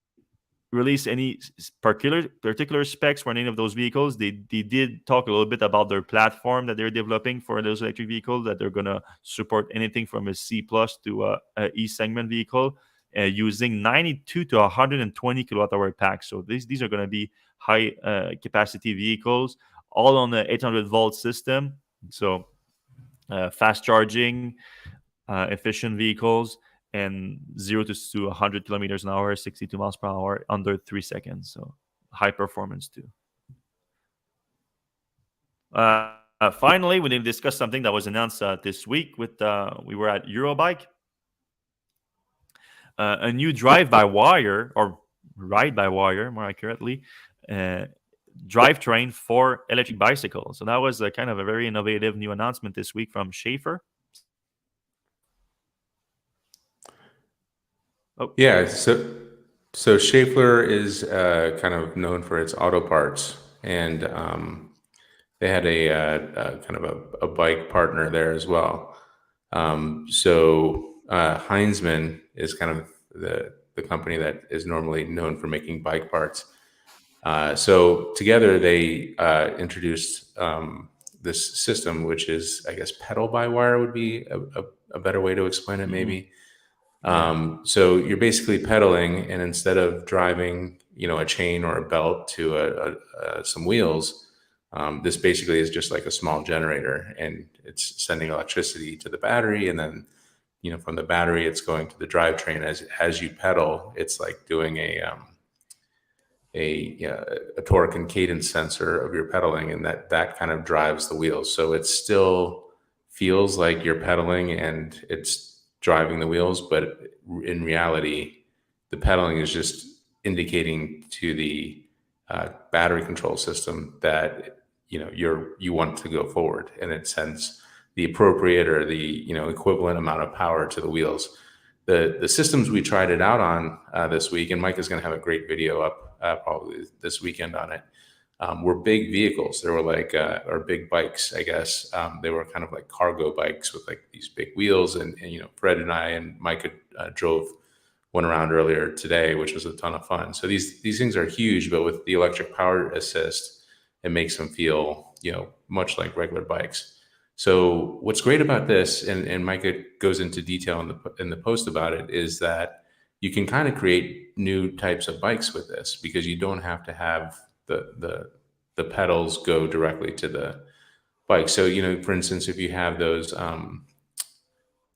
release any particular specs for any of those vehicles, they did talk a little bit about their platform that they're developing for those electric vehicles, that they're going to support anything from a C plus to a E segment vehicle, using 92 to 120 kilowatt hour packs. So these are going to be high capacity vehicles, all on the 800-volt system. So fast charging, efficient vehicles, and 0 to 100 kilometers an hour, 62 miles per hour, under 3 seconds. So high performance too. Finally, we did discuss something that was announced this week. We were at Eurobike. A new drive-by-wire, or ride-by-wire, more accurately, uh, drivetrain for electric bicycles. So that was a kind of a very innovative new announcement this week from Schaefer. Oh, Yeah, so Schaeffler is kind of known for its auto parts, and they had a kind of a bike partner there as well. So Heinzmann is kind of the company that is normally known for making bike parts. So together they introduced this system, which is, I guess, pedal by wire would be a better way to explain it, maybe. yeah. So you're basically pedaling, and instead of driving, a chain or a belt to some wheels, this basically is just like a small generator, and it's sending electricity to the battery, and then, from the battery, it's going to the drivetrain. As you pedal, it's like doing a torque and cadence sensor of your pedaling, and that kind of drives the wheels. So it still feels like you're pedaling and it's driving the wheels, but in reality, the pedaling is just indicating to the battery control system that you want to go forward, and it sends the appropriate or the equivalent amount of power to the wheels. The systems we tried it out on this week, and Mike is going to have a great video up probably this weekend on it, were big vehicles. They were like, or big bikes, I guess. They were kind of like cargo bikes with like these big wheels. And Fred and I and Mike drove one around earlier today, which was a ton of fun. So these things are huge, but with the electric power assist, it makes them feel, much like regular bikes. So what's great about this, and Micah goes into detail in the post about it, is that you can kind of create new types of bikes with this, because you don't have to have the pedals go directly to the bike. So for instance, if you have those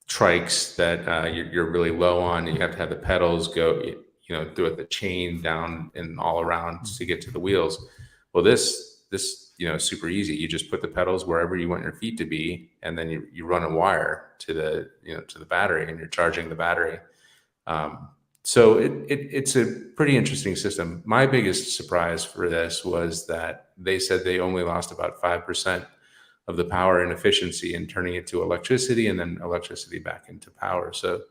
trikes that you're really low on, and you have to have the pedals go through the chain down and all around to get to the wheels. Well, this is super easy. You just put the pedals wherever you want your feet to be, and then you run a wire to the to the battery, and you're charging the battery. So it's a pretty interesting system. My biggest surprise for this was that they said they only lost about 5% of the power and efficiency in turning it to electricity and then electricity back into power. So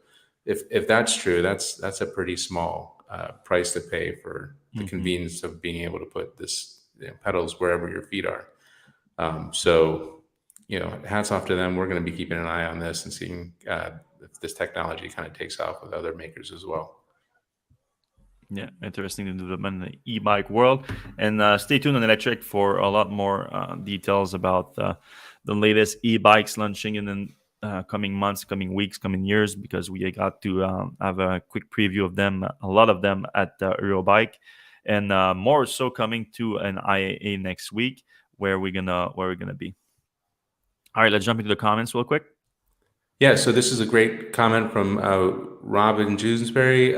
if that's true, that's a pretty small price to pay for the Hmm. convenience of being able to put this, pedals wherever your feet are. So, hats off to them. We're going to be keeping an eye on this and seeing if this technology kind of takes off with other makers as well. Yeah, interesting development in the e-bike world. And stay tuned on Electric for a lot more details about the latest e-bikes launching in the coming months, coming weeks, coming years, because we got to have a quick preview of them, a lot of them at Eurobike, and more so coming to an IAA next week, where we're gonna be. All right, let's jump into the comments real quick. Yeah, so this is a great comment from Robin Dewsbury.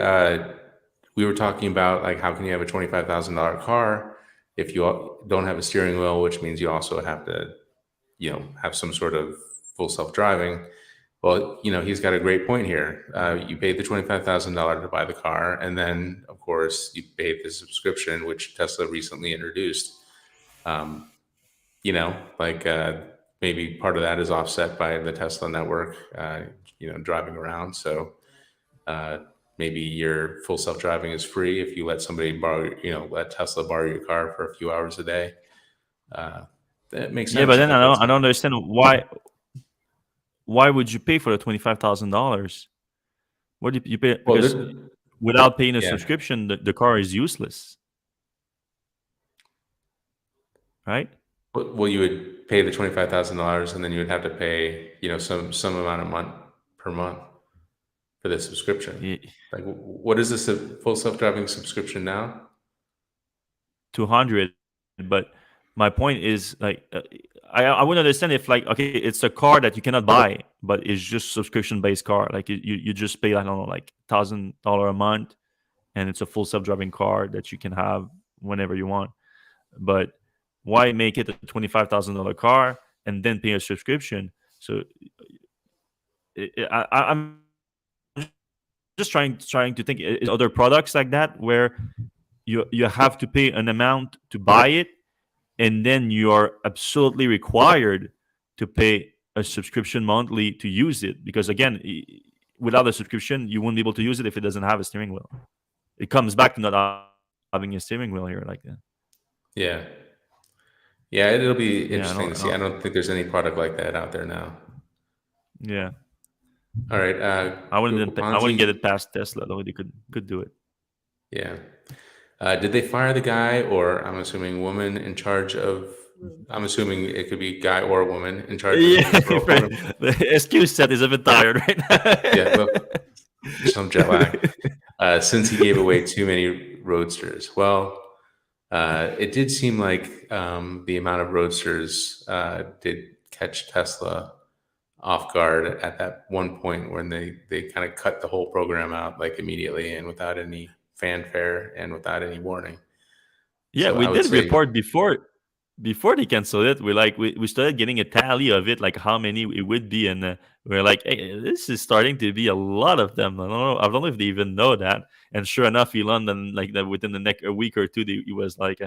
We were talking about like how can you have a $25,000 car if you don't have a steering wheel, which means you also have to, have some sort of full self driving. Well, he's got a great point here. You paid the $25,000 to buy the car, and then of course you paid the subscription, which Tesla recently introduced. Um, like maybe part of that is offset by the Tesla network, driving around. So uh, maybe your full self driving is free if you let somebody borrow, let Tesla borrow your car for a few hours a day. Uh, that makes Yeah, but sense. then I That's don't, I don't understand why would you pay for the $25,000? What do you pay? well, Because without paying a yeah. subscription, the car is useless, right? Well, you would pay the $25,000, and then you would have to pay, some amount of month per month for the subscription. Yeah, Like, what is this a full self driving subscription now? 200. But my point is like I wouldn't understand if like okay, it's a car that you cannot buy, but it's just subscription based car. Like you just pay I don't know like $1,000 a month, and it's a full self driving car that you can have whenever you want. But why make it a $25,000 car and then pay a subscription? So I'm just trying to think is other products like that where you have to pay an amount to buy it, and then you are absolutely required to pay a subscription monthly to use it, because again without a subscription you won't be able to use it if it doesn't have a steering wheel. It comes back to not having a steering wheel here like that. Yeah. Yeah, it'll be Yeah, interesting to see. I don't think there's any product like that out there now. yeah, All right. I wouldn't get it Ponzi. past Tesla though. They could do it. Yeah. Did they fire the guy, or I'm assuming woman in charge of? I'm assuming it could be guy or woman in charge of the Yeah, referral right. program. The excuse set is a bit tired right Yeah, well, now. some jet lag. Since he gave away too many roadsters. Well, it did seem like the amount of roadsters did catch Tesla off guard at that one point when they kind of cut the whole program out like immediately and without any fanfare and without any warning. Yeah, So we I would did say, report before they canceled it. We started getting a tally of it, like how many it would be, and we're like, hey, this is starting to be a lot of them. I don't know if they even know that. And sure enough, Elon, then like that within the next a week or two, he was like,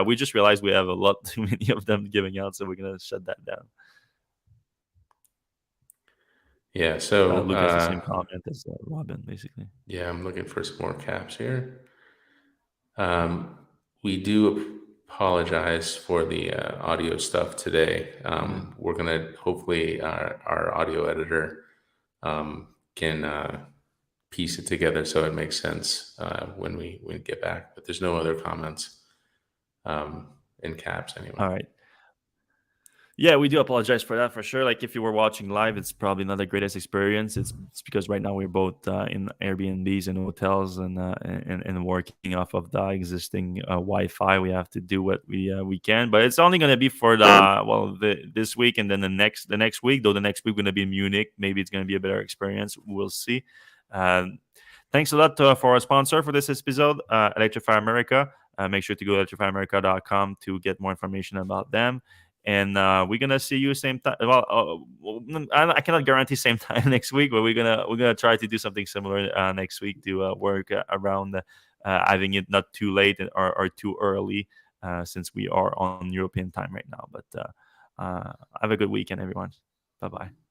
we just realized we have a lot too many of them giving out, so we're gonna shut that down. yeah. So Luke has the same comment as Robin, basically. yeah, I'm looking for some more caps here. Um, we do apologize for the audio stuff today. Yeah. We're gonna hopefully our audio editor can piece it together so it makes sense when we get back. But there's no other comments in caps anyway. All right. Yeah, we do apologize for that for sure. Like if you were watching live, it's probably not the greatest experience. It's because right now we're both in Airbnbs and hotels and working off of the existing Wi-Fi. We have to do what we can, but it's only going to be for this week and then the next week. Though the next week we're going to be in Munich. Maybe it's going to be a better experience. We'll see. Um, Thanks a lot for our sponsor for this episode, Electrify America. Make sure to go to electrifyamerica.com to get more information about them. and we're gonna see you same time. Well, I cannot guarantee same time next week, but we're gonna try to do something similar next week to work around having it not too late or too early, since we are on European time right now. But have a good weekend, everyone. Bye bye.